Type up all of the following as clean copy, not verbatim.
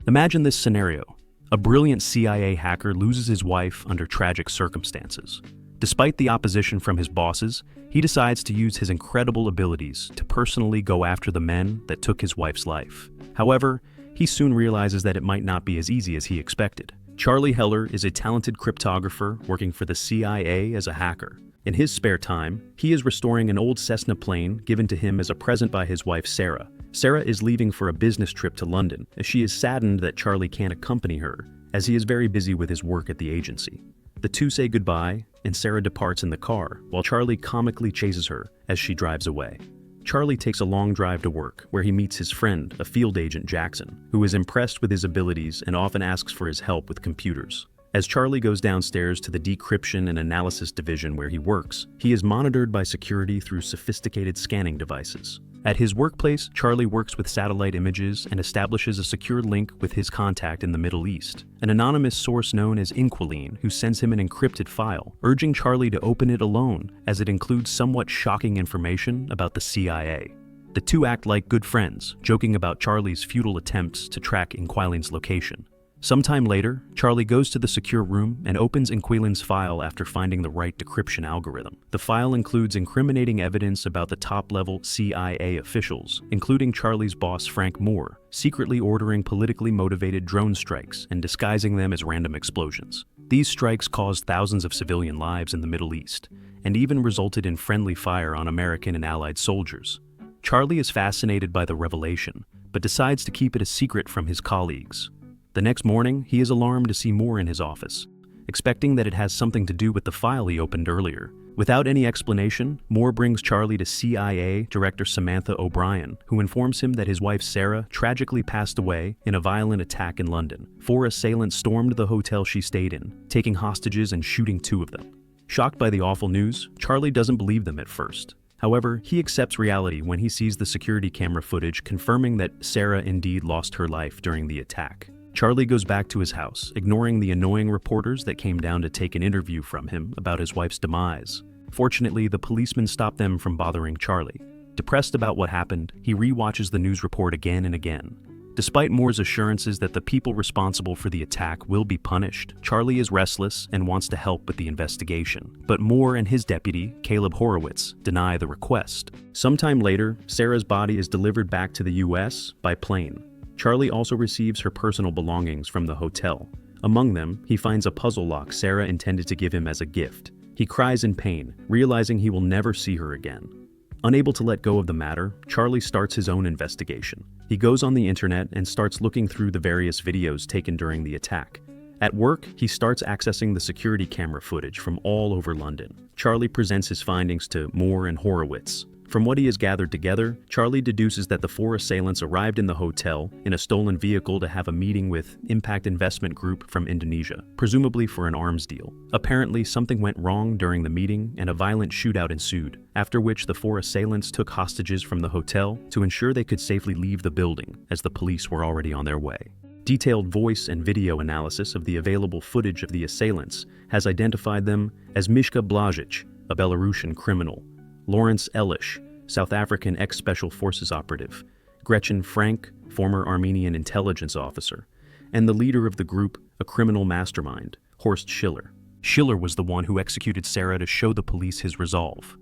Imagine this scenario. A brilliant CIA hacker loses his wife under tragic circumstances. Despite the opposition from his bosses, he decides to use his incredible abilities to personally go after the men that took his wife's life. However, he soon realizes that it might not be as easy as he expected. Charlie Heller is a talented cryptographer working for the CIA as a hacker. In his spare time, he is restoring an old Cessna plane given to him as a present by his wife Sarah. Sarah is leaving for a business trip to London, as she is saddened that Charlie can't accompany her, as he is very busy with his work at the agency. The two say goodbye, and Sarah departs in the car, while Charlie comically chases her as she drives away. Charlie takes a long drive to work, where he meets his friend, a field agent Jackson, who is impressed with his abilities and often asks for his help with computers. As Charlie goes downstairs to the decryption and analysis division where he works, he is monitored by security through sophisticated scanning devices. At his workplace, Charlie works with satellite images and establishes a secure link with his contact in the Middle East, an anonymous source known as Inquiline, who sends him an encrypted file, urging Charlie to open it alone as it includes somewhat shocking information about the CIA. The two act like good friends, joking about Charlie's futile attempts to track Inquiline's location. Sometime later, Charlie goes to the secure room and opens Inquiline's file after finding the right decryption algorithm. The file includes incriminating evidence about the top-level CIA officials, including Charlie's boss Frank Moore, secretly ordering politically motivated drone strikes and disguising them as random explosions. These strikes caused thousands of civilian lives in the Middle East, and even resulted in friendly fire on American and Allied soldiers. Charlie is fascinated by the revelation, but decides to keep it a secret from his colleagues. The next morning, he is alarmed to see Moore in his office, expecting that it has something to do with the file he opened earlier. Without any explanation, Moore brings Charlie to CIA Director Samantha O'Brien, who informs him that his wife Sarah tragically passed away in a violent attack in London. 4 assailants stormed the hotel she stayed in, taking hostages and shooting 2 of them. Shocked by the awful news, Charlie doesn't believe them at first. However, he accepts reality when he sees the security camera footage confirming that Sarah indeed lost her life during the attack. Charlie goes back to his house, ignoring the annoying reporters that came down to take an interview from him about his wife's demise. Fortunately, the policemen stop them from bothering Charlie. Depressed about what happened, he re-watches the news report again and again. Despite Moore's assurances that the people responsible for the attack will be punished, Charlie is restless and wants to help with the investigation. But Moore and his deputy, Caleb Horowitz, deny the request. Sometime later, Sarah's body is delivered back to the US by plane. Charlie also receives her personal belongings from the hotel. Among them, he finds a puzzle lock Sarah intended to give him as a gift. He cries in pain, realizing he will never see her again. Unable to let go of the matter, Charlie starts his own investigation. He goes on the internet and starts looking through the various videos taken during the attack. At work, he starts accessing the security camera footage from all over London. Charlie presents his findings to Moore and Horowitz. From what he has gathered together, Charlie deduces that the 4 assailants arrived in the hotel in a stolen vehicle to have a meeting with Impact Investment Group from Indonesia, presumably for an arms deal. Apparently, something went wrong during the meeting and a violent shootout ensued, after which the 4 assailants took hostages from the hotel to ensure they could safely leave the building, as the police were already on their way. Detailed voice and video analysis of the available footage of the assailants has identified them as Mishka Blažić, a Belarusian criminal, Lawrence Elish, South African ex-Special Forces operative, Gretchen Frank, former Armenian intelligence officer, and the leader of the group, a criminal mastermind, Horst Schiller. Schiller was the one who executed Sarah to show the police his resolve.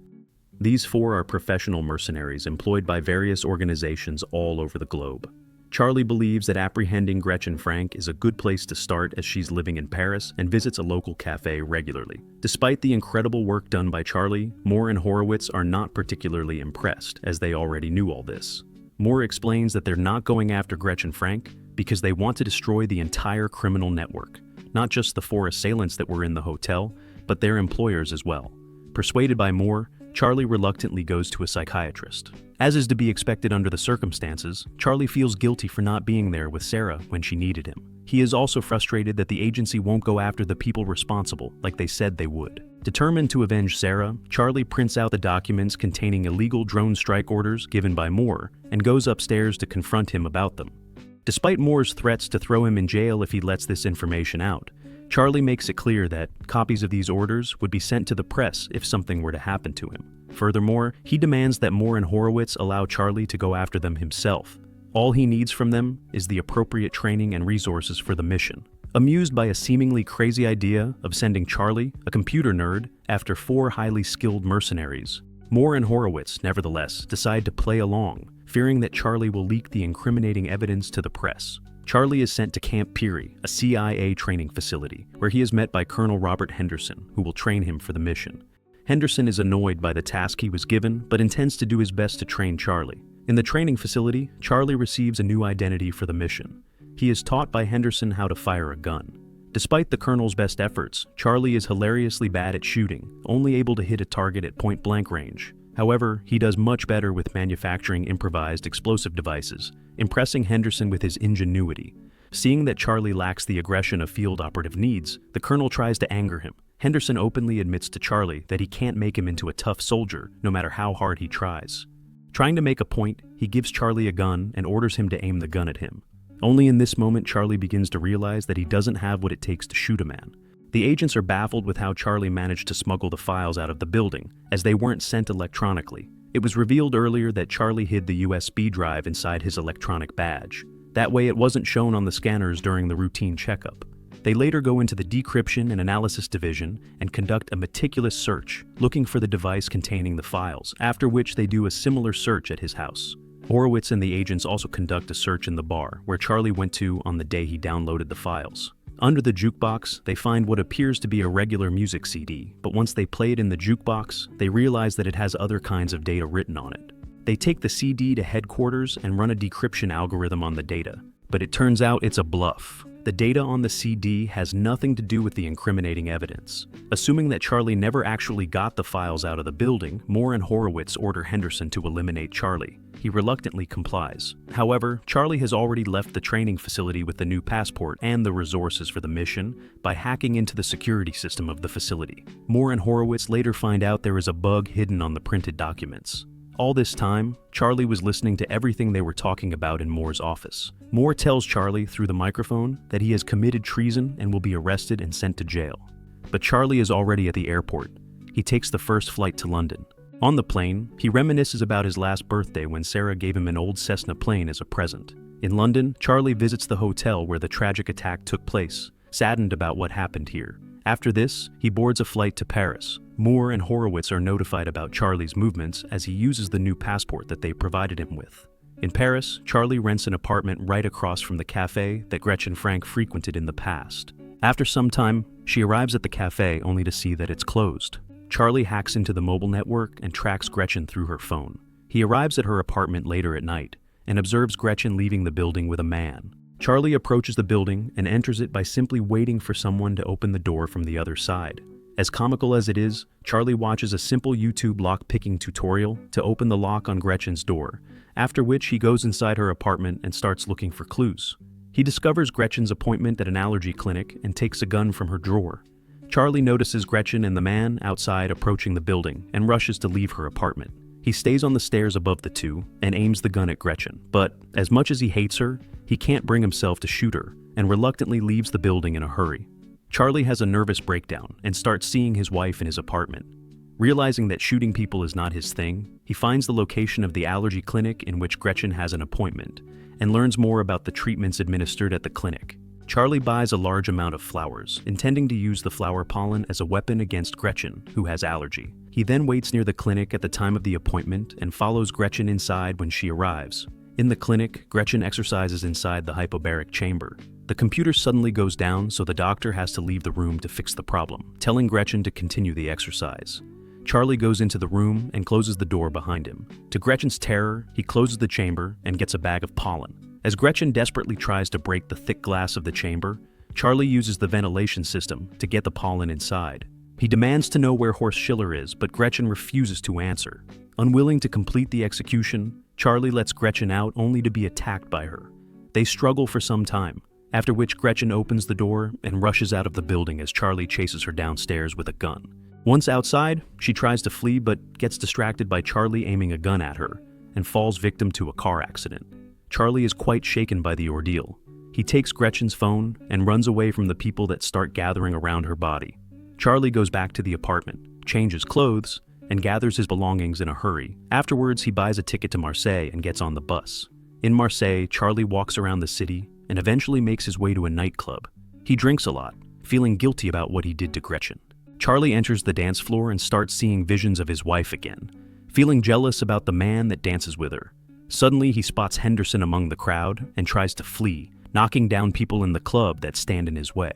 These 4 are professional mercenaries employed by various organizations all over the globe. Charlie believes that apprehending Gretchen Frank is a good place to start as she's living in Paris and visits a local cafe regularly. Despite the incredible work done by Charlie, Moore and Horowitz are not particularly impressed, as they already knew all this. Moore explains that they're not going after Gretchen Frank because they want to destroy the entire criminal network, not just the 4 assailants that were in the hotel, but their employers as well. Persuaded by Moore, Charlie reluctantly goes to a psychiatrist. As is to be expected under the circumstances, Charlie feels guilty for not being there with Sarah when she needed him. He is also frustrated that the agency won't go after the people responsible like they said they would. Determined to avenge Sarah, Charlie prints out the documents containing illegal drone strike orders given by Moore and goes upstairs to confront him about them. Despite Moore's threats to throw him in jail if he lets this information out, Charlie makes it clear that copies of these orders would be sent to the press if something were to happen to him. Furthermore, he demands that Moore and Horowitz allow Charlie to go after them himself. All he needs from them is the appropriate training and resources for the mission. Amused by a seemingly crazy idea of sending Charlie, a computer nerd, after 4 highly skilled mercenaries, Moore and Horowitz, nevertheless, decide to play along, fearing that Charlie will leak the incriminating evidence to the press. Charlie is sent to Camp Peary, a CIA training facility, where he is met by Colonel Robert Henderson, who will train him for the mission. Henderson is annoyed by the task he was given, but intends to do his best to train Charlie. In the training facility, Charlie receives a new identity for the mission. He is taught by Henderson how to fire a gun. Despite the Colonel's best efforts, Charlie is hilariously bad at shooting, only able to hit a target at point-blank range. However, he does much better with manufacturing improvised explosive devices, impressing Henderson with his ingenuity. Seeing that Charlie lacks the aggression a field operative needs, the Colonel tries to anger him. Henderson openly admits to Charlie that he can't make him into a tough soldier, no matter how hard he tries. Trying to make a point, he gives Charlie a gun and orders him to aim the gun at him. Only in this moment Charlie begins to realize that he doesn't have what it takes to shoot a man. The agents are baffled with how Charlie managed to smuggle the files out of the building, as they weren't sent electronically. It was revealed earlier that Charlie hid the USB drive inside his electronic badge. That way it wasn't shown on the scanners during the routine checkup. They later go into the Decryption and Analysis Division and conduct a meticulous search, looking for the device containing the files, after which they do a similar search at his house. Horowitz and the agents also conduct a search in the bar, where Charlie went to on the day he downloaded the files. Under the jukebox, they find what appears to be a regular music CD, but once they play it in the jukebox, they realize that it has other kinds of data written on it. They take the CD to headquarters and run a decryption algorithm on the data, but it turns out it's a bluff. The data on the CD has nothing to do with the incriminating evidence. Assuming that Charlie never actually got the files out of the building, Moore and Horowitz order Henderson to eliminate Charlie. He reluctantly complies. However, Charlie has already left the training facility with the new passport and the resources for the mission by hacking into the security system of the facility. Moore and Horowitz later find out there is a bug hidden on the printed documents. All this time, Charlie was listening to everything they were talking about in Moore's office. Moore tells Charlie through the microphone that he has committed treason and will be arrested and sent to jail. But Charlie is already at the airport. He takes the first flight to London. On the plane, he reminisces about his last birthday when Sarah gave him an old Cessna plane as a present. In London, Charlie visits the hotel where the tragic attack took place, saddened about what happened here. After this, he boards a flight to Paris. Moore and Horowitz are notified about Charlie's movements as he uses the new passport that they provided him with. In Paris, Charlie rents an apartment right across from the cafe that Gretchen Frank frequented in the past. After some time, she arrives at the cafe only to see that it's closed. Charlie hacks into the mobile network and tracks Gretchen through her phone. He arrives at her apartment later at night and observes Gretchen leaving the building with a man. Charlie approaches the building and enters it by simply waiting for someone to open the door from the other side. As comical as it is, Charlie watches a simple YouTube lock-picking tutorial to open the lock on Gretchen's door, after which he goes inside her apartment and starts looking for clues. He discovers Gretchen's appointment at an allergy clinic and takes a gun from her drawer. Charlie notices Gretchen and the man outside approaching the building and rushes to leave her apartment. He stays on the stairs above the two and aims the gun at Gretchen, but as much as he hates her, he can't bring himself to shoot her and reluctantly leaves the building in a hurry. Charlie has a nervous breakdown and starts seeing his wife in his apartment. Realizing that shooting people is not his thing, he finds the location of the allergy clinic in which Gretchen has an appointment and learns more about the treatments administered at the clinic. Charlie buys a large amount of flowers, intending to use the flower pollen as a weapon against Gretchen, who has allergy. He then waits near the clinic at the time of the appointment and follows Gretchen inside when she arrives. In the clinic, Gretchen exercises inside the hypobaric chamber. The computer suddenly goes down, so the doctor has to leave the room to fix the problem, telling Gretchen to continue the exercise. Charlie goes into the room and closes the door behind him. To Gretchen's terror, he closes the chamber and gets a bag of pollen. As Gretchen desperately tries to break the thick glass of the chamber, Charlie uses the ventilation system to get the pollen inside. He demands to know where Horst Schiller is, but Gretchen refuses to answer. Unwilling to complete the execution, Charlie lets Gretchen out only to be attacked by her. They struggle for some time, after which Gretchen opens the door and rushes out of the building as Charlie chases her downstairs with a gun. Once outside, she tries to flee but gets distracted by Charlie aiming a gun at her and falls victim to a car accident. Charlie is quite shaken by the ordeal. He takes Gretchen's phone and runs away from the people that start gathering around her body. Charlie goes back to the apartment, changes clothes, and gathers his belongings in a hurry. Afterwards, he buys a ticket to Marseille and gets on the bus. In Marseille, Charlie walks around the city and eventually makes his way to a nightclub. He drinks a lot, feeling guilty about what he did to Gretchen. Charlie enters the dance floor and starts seeing visions of his wife again, feeling jealous about the man that dances with her. Suddenly, he spots Henderson among the crowd and tries to flee, knocking down people in the club that stand in his way.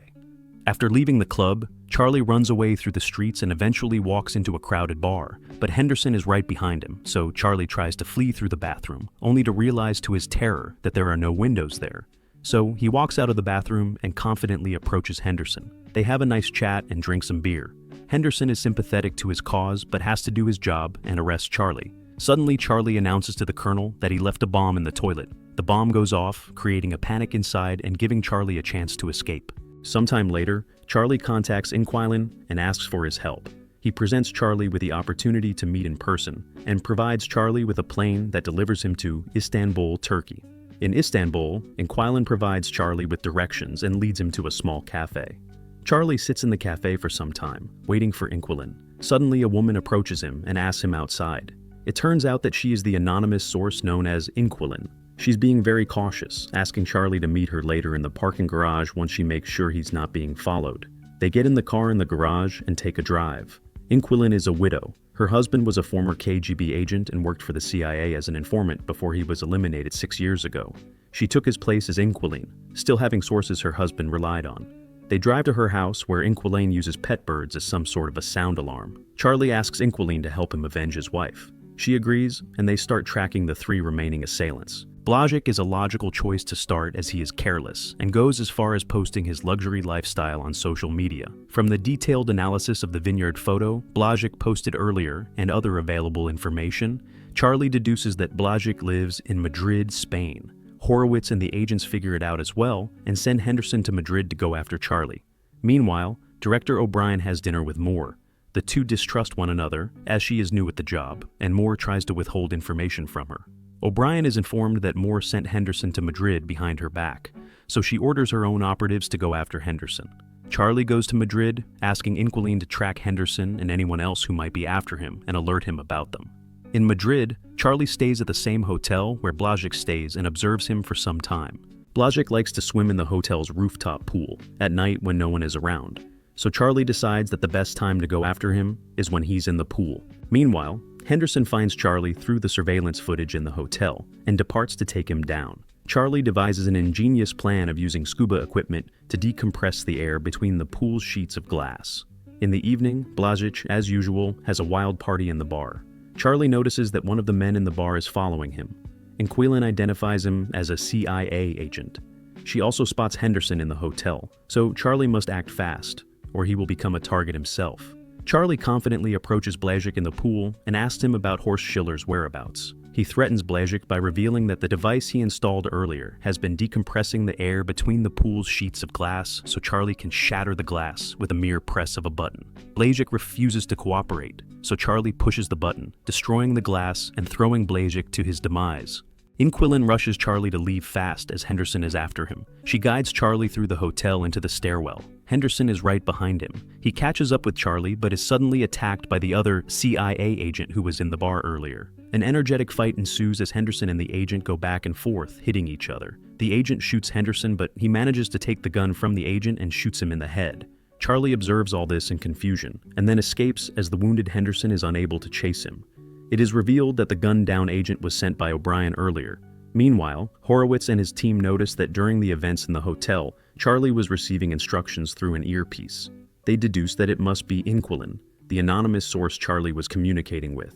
After leaving the club, Charlie runs away through the streets and eventually walks into a crowded bar, but Henderson is right behind him, so Charlie tries to flee through the bathroom, only to realize to his terror that there are no windows there. So he walks out of the bathroom and confidently approaches Henderson. They have a nice chat and drink some beer. Henderson is sympathetic to his cause but has to do his job and arrest Charlie. Suddenly, Charlie announces to the colonel that he left a bomb in the toilet. The bomb goes off, creating a panic inside and giving Charlie a chance to escape. Sometime later, Charlie contacts Inquilin and asks for his help. He presents Charlie with the opportunity to meet in person and provides Charlie with a plane that delivers him to Istanbul, Turkey. In Istanbul, Inquilin provides Charlie with directions and leads him to a small cafe. Charlie sits in the cafe for some time, waiting for Inquilin. Suddenly, a woman approaches him and asks him outside. It turns out that she is the anonymous source known as Inquilin. She's being very cautious, asking Charlie to meet her later in the parking garage once she makes sure he's not being followed. They get in the car in the garage and take a drive. Inquilin is a widow. Her husband was a former KGB agent and worked for the CIA as an informant before he was eliminated 6 years ago. She took his place as Inquilin, still having sources her husband relied on. They drive to her house where Inquilin uses pet birds as some sort of a sound alarm. Charlie asks Inquilin to help him avenge his wife. She agrees, and they start tracking the 3 remaining assailants. Blažič is a logical choice to start as he is careless and goes as far as posting his luxury lifestyle on social media. From the detailed analysis of the vineyard photo Blažič posted earlier and other available information, Charlie deduces that Blažič lives in Madrid, Spain. Horowitz and the agents figure it out as well and send Henderson to Madrid to go after Charlie. Meanwhile, Director O'Brien has dinner with Moore. The two distrust one another as she is new at the job, and Moore tries to withhold information from her. O'Brien is informed that Moore sent Henderson to Madrid behind her back, so she orders her own operatives to go after Henderson. Charlie goes to Madrid, asking Inquilin to track Henderson and anyone else who might be after him and alert him about them. In Madrid, Charlie stays at the same hotel where Blažič stays and observes him for some time. Blažič likes to swim in the hotel's rooftop pool at night when no one is around, so Charlie decides that the best time to go after him is when he's in the pool. Meanwhile, Henderson finds Charlie through the surveillance footage in the hotel and departs to take him down. Charlie devises an ingenious plan of using scuba equipment to decompress the air between the pool's sheets of glass. In the evening, Blažič, as usual, has a wild party in the bar. Charlie notices that one of the men in the bar is following him. Inquilin identifies him as a CIA agent. She also spots Henderson in the hotel, so Charlie must act fast, or he will become a target himself. Charlie confidently approaches Blažič in the pool and asks him about Horst Schiller's whereabouts. He threatens Blažič by revealing that the device he installed earlier has been decompressing the air between the pool's sheets of glass so Charlie can shatter the glass with a mere press of a button. Blažič refuses to cooperate, so Charlie pushes the button, destroying the glass and throwing Blažič to his demise. Inquilin rushes Charlie to leave fast as Henderson is after him. She guides Charlie through the hotel into the stairwell. Henderson is right behind him. He catches up with Charlie but is suddenly attacked by the other CIA agent who was in the bar earlier. An energetic fight ensues as Henderson and the agent go back and forth, hitting each other. The agent shoots Henderson, but he manages to take the gun from the agent and shoots him in the head. Charlie observes all this in confusion, and then escapes as the wounded Henderson is unable to chase him. It is revealed that the gunned-down agent was sent by O'Brien earlier. Meanwhile, Horowitz and his team notice that during the events in the hotel, Charlie was receiving instructions through an earpiece. They deduce that it must be Inquilin, the anonymous source Charlie was communicating with,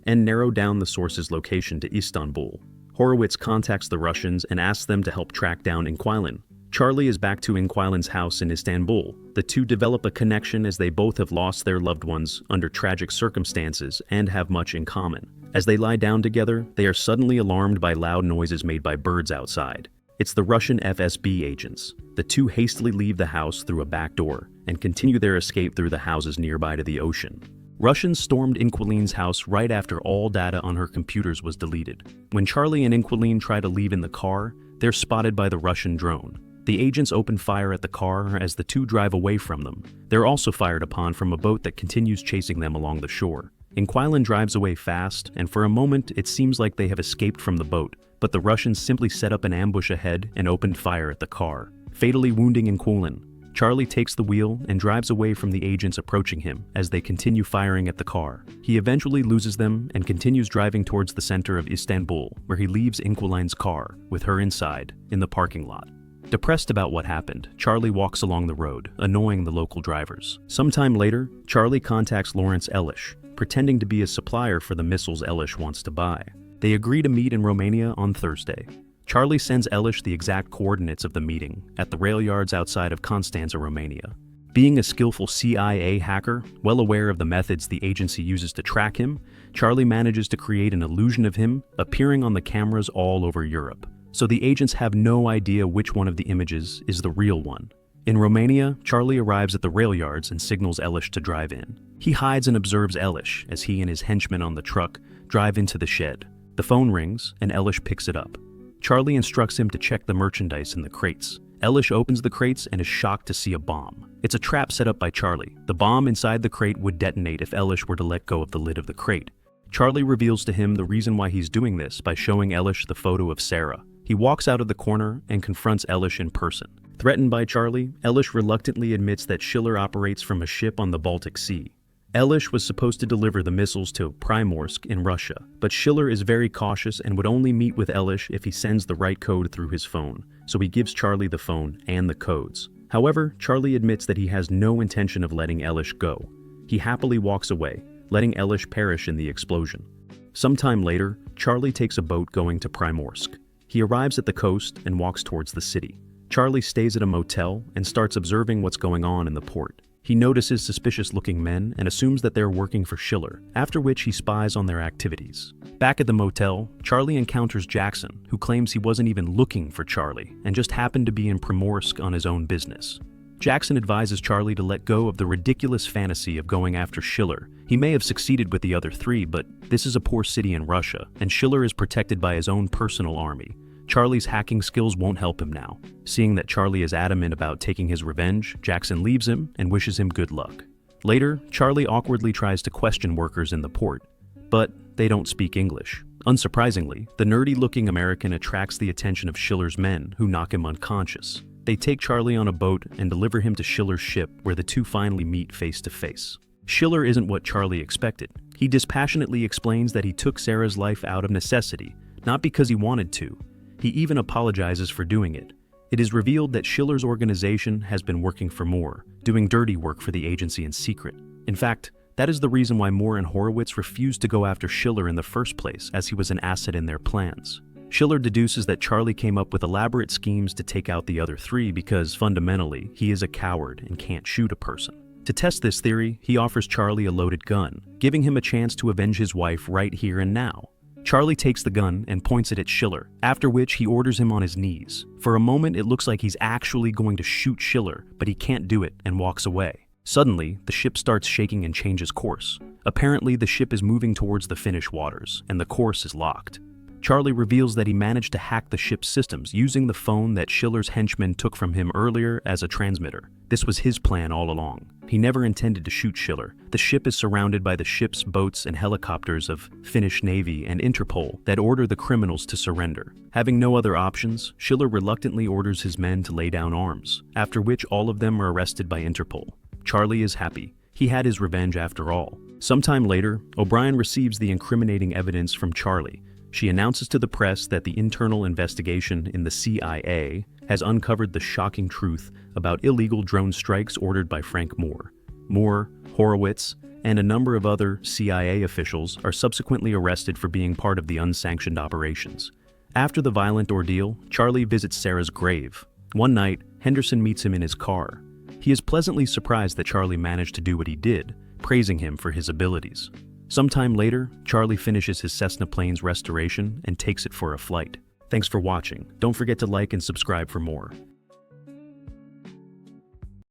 and narrow down the source's location to Istanbul. Horowitz contacts the Russians and asks them to help track down Inquilin. Charlie is back to Inquilin's house in Istanbul. The two develop a connection as they both have lost their loved ones under tragic circumstances and have much in common. As they lie down together, they are suddenly alarmed by loud noises made by birds outside. It's the Russian FSB agents. The two hastily leave the house through a back door and continue their escape through the houses nearby to the ocean. Russians stormed Inquilin's house right after all data on her computers was deleted. When Charlie and Inquilin try to leave in the car, they're spotted by the Russian drone. The agents open fire at the car as the two drive away from them. They're also fired upon from a boat that continues chasing them along the shore. Inquilin drives away fast, and for a moment it seems like they have escaped from the boat, but the Russians simply set up an ambush ahead and opened fire at the car, fatally wounding Inquilin. Charlie takes the wheel and drives away from the agents approaching him as they continue firing at the car. He eventually loses them and continues driving towards the center of Istanbul, where he leaves Inquilin's car, with her inside, in the parking lot. Depressed about what happened, Charlie walks along the road, annoying the local drivers. Sometime later, Charlie contacts Lawrence Elish, pretending to be a supplier for the missiles Elish wants to buy. They agree to meet in Romania on Thursday. Charlie sends Elish the exact coordinates of the meeting at the rail yards outside of Constanța, Romania. Being a skillful CIA hacker, well aware of the methods the agency uses to track him, Charlie manages to create an illusion of him appearing on the cameras all over Europe, so the agents have no idea which one of the images is the real one. In Romania, Charlie arrives at the rail yards and signals Elish to drive in. He hides and observes Elish as he and his henchmen on the truck drive into the shed. The phone rings, and Elish picks it up. Charlie instructs him to check the merchandise in the crates. Elish opens the crates and is shocked to see a bomb. It's a trap set up by Charlie. The bomb inside the crate would detonate if Elish were to let go of the lid of the crate. Charlie reveals to him the reason why he's doing this by showing Elish the photo of Sarah. He walks out of the corner and confronts Elish in person. Threatened by Charlie, Elish reluctantly admits that Schiller operates from a ship on the Baltic Sea. Elish was supposed to deliver the missiles to Primorsk in Russia, but Schiller is very cautious and would only meet with Elish if he sends the right code through his phone, so he gives Charlie the phone and the codes. However, Charlie admits that he has no intention of letting Elish go. He happily walks away, letting Elish perish in the explosion. Sometime later, Charlie takes a boat going to Primorsk. He arrives at the coast and walks towards the city. Charlie stays at a motel and starts observing what's going on in the port. He notices suspicious-looking men and assumes that they're working for Schiller, after which he spies on their activities. Back at the motel, Charlie encounters Jackson, who claims he wasn't even looking for Charlie and just happened to be in Primorsk on his own business. Jackson advises Charlie to let go of the ridiculous fantasy of going after Schiller. He may have succeeded with the other three, but this is a poor city in Russia, and Schiller is protected by his own personal army. Charlie's hacking skills won't help him now. Seeing that Charlie is adamant about taking his revenge, Jackson leaves him and wishes him good luck. Later, Charlie awkwardly tries to question workers in the port, but they don't speak English. Unsurprisingly, the nerdy-looking American attracts the attention of Schiller's men, who knock him unconscious. They take Charlie on a boat and deliver him to Schiller's ship, where the two finally meet face to face. Schiller isn't what Charlie expected. He dispassionately explains that he took Sarah's life out of necessity, not because he wanted to. He even apologizes for doing it. It is revealed that Schiller's organization has been working for Moore, doing dirty work for the agency in secret. In fact, that is the reason why Moore and Horowitz refused to go after Schiller in the first place, as he was an asset in their plans. Schiller deduces that Charlie came up with elaborate schemes to take out the other three because, fundamentally, he is a coward and can't shoot a person. To test this theory, he offers Charlie a loaded gun, giving him a chance to avenge his wife right here and now. Charlie takes the gun and points it at Schiller, after which he orders him on his knees. For a moment, it looks like he's actually going to shoot Schiller, but he can't do it and walks away. Suddenly, the ship starts shaking and changes course. Apparently, the ship is moving towards the Finnish waters, and the course is locked. Charlie reveals that he managed to hack the ship's systems using the phone that Schiller's henchmen took from him earlier as a transmitter. This was his plan all along. He never intended to shoot Schiller. The ship is surrounded by the ships, boats, and helicopters of Finnish Navy and Interpol that order the criminals to surrender. Having no other options, Schiller reluctantly orders his men to lay down arms, after which all of them are arrested by Interpol. Charlie is happy. He had his revenge after all. Sometime later, O'Brien receives the incriminating evidence from Charlie. She announces to the press that the internal investigation in the CIA has uncovered the shocking truth about illegal drone strikes ordered by Frank Moore. Moore, Horowitz, and a number of other CIA officials are subsequently arrested for being part of the unsanctioned operations. After the violent ordeal, Charlie visits Sarah's grave. One night, Henderson meets him in his car. He is pleasantly surprised that Charlie managed to do what he did, praising him for his abilities. Sometime later, Charlie finishes his Cessna plane's restoration and takes it for a flight. Thanks for watching. Don't forget to like and subscribe for more.